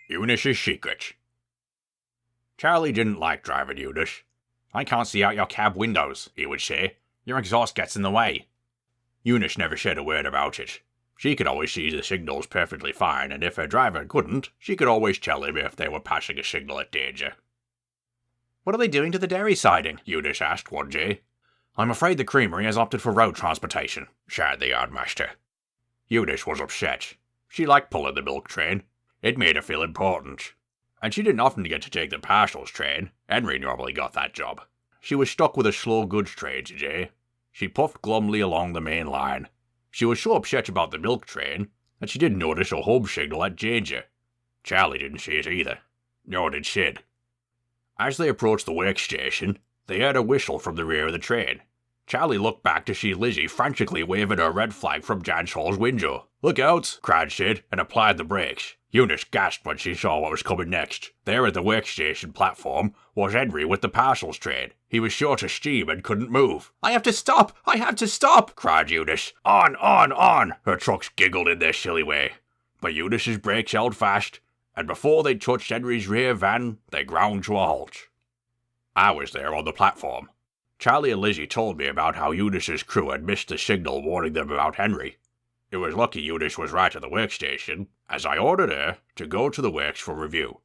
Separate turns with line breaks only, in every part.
Eunish'sh Shecrech. Charlie didn't like driving Eunish. "I can't see out your cab windows," he would say. "Your exhaust gets in the way." Eunish never said a word about it. She could always see the signals perfectly fine, and if her driver couldn't, she could always tell him if they were passing a signal at danger. "What are they doing to the dairy siding?" Eunish asked one day. "I'm afraid the creamery has opted for road transportation," shouted the yardmaster. Eunish was upset. She liked pulling the milk train. It made her feel important. And she didn't often get to take the parcels train. Henry normally got that job. She was stuck with a slow goods train today. She puffed glumly along the main line. She was so upset about the milk train that she didn't notice a home signal at danger. Charlie didn't see it either. Nor did Sid. As they approached the workstation, they heard a whistle from the rear of the train. Charlie looked back to see Lizzie frantically waving her red flag from Dance Hall's window. "Look out!" cried Sid, and applied the brakes. Eunice gasped when she saw what was coming next. There at the workstation platform was Henry with the parcels train. He was short of steam and couldn't move. "I have to stop! I have to stop!" cried Eunice. "On, on, on!" Her trucks giggled in their silly way. But Eunice's brakes held fast, and before they touched Henry's rear van, they ground to a halt. I was there on the platform. Charlie and Lizzie told me about how Eunice's crew had missed the signal warning them about Henry. It was lucky Eunice was right at the workstation, as I ordered her to go to the works for review.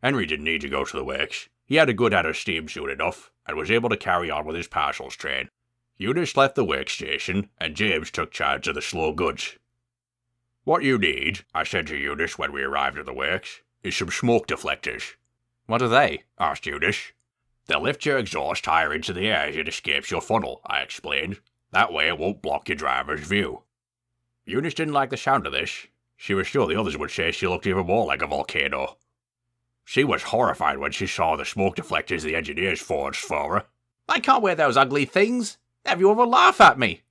Henry didn't need to go to the works. He had a good head of steam soon enough, and was able to carry on with his parcels train. Eunice left the workstation, and James took charge of the slow goods. "What you need," I said to Eunice when we arrived at the works, "is some smoke deflectors." "What are they?" asked Eunice. "They'll lift your exhaust higher into the air as it escapes your funnel," I explained. "That way it won't block your driver's view." Eunice didn't like the sound of this. She was sure the others would say she looked even more like a volcano. She was horrified when she saw the smoke deflectors the engineers forged for her. "I can't wear those ugly things. Everyone will laugh at me."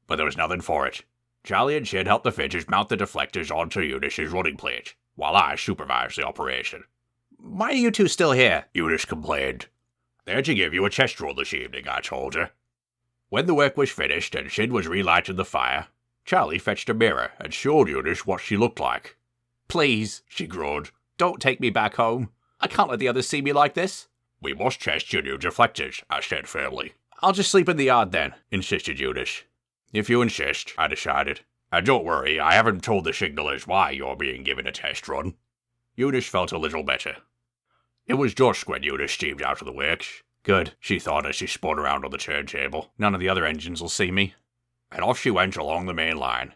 But there was nothing for it. Charlie and Sid helped the fitters mount the deflectors onto Eunice's running plate, while I supervised the operation. "Why are you two still here?" Eunice complained. "There to give you a test run this evening," I told her. When the work was finished and Sid was relighting the fire, Charlie fetched a mirror and showed Eunice what she looked like. "Please," she groaned, "don't take me back home. I can't let the others see me like this." "We must test your new deflectors," I said firmly. "I'll just sleep in the yard then," insisted Eunice. "If you insist," I decided. "And don't worry, I haven't told the signalers why you're being given a test run." Eunice felt a little better. It was dusk when Eunice steamed out of the works. "Good," she thought as she spun around on the turntable. "None of the other engines will see me." And off she went along the main line.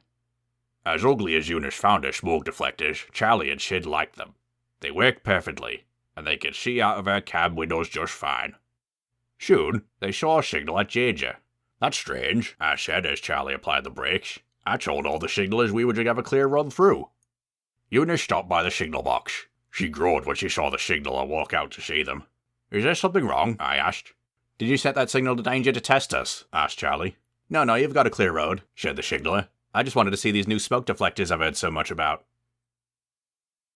As ugly as Eunice found her smoke deflectors, Charlie and Sid liked them. They worked perfectly, and they could see out of her cab windows just fine. Soon, they saw a signal at danger. "That's strange," I said as Charlie applied the brakes. "I told all the signalers we would have a clear run through." Eunice stopped by the signal box. She groaned when she saw the signal and walked out to see them. "Is there something wrong?" I asked. "Did you set that signal to danger to test us?" asked Charlie. No, you've got a clear road," said the signaller. "I just wanted to see these new smoke deflectors I've heard so much about."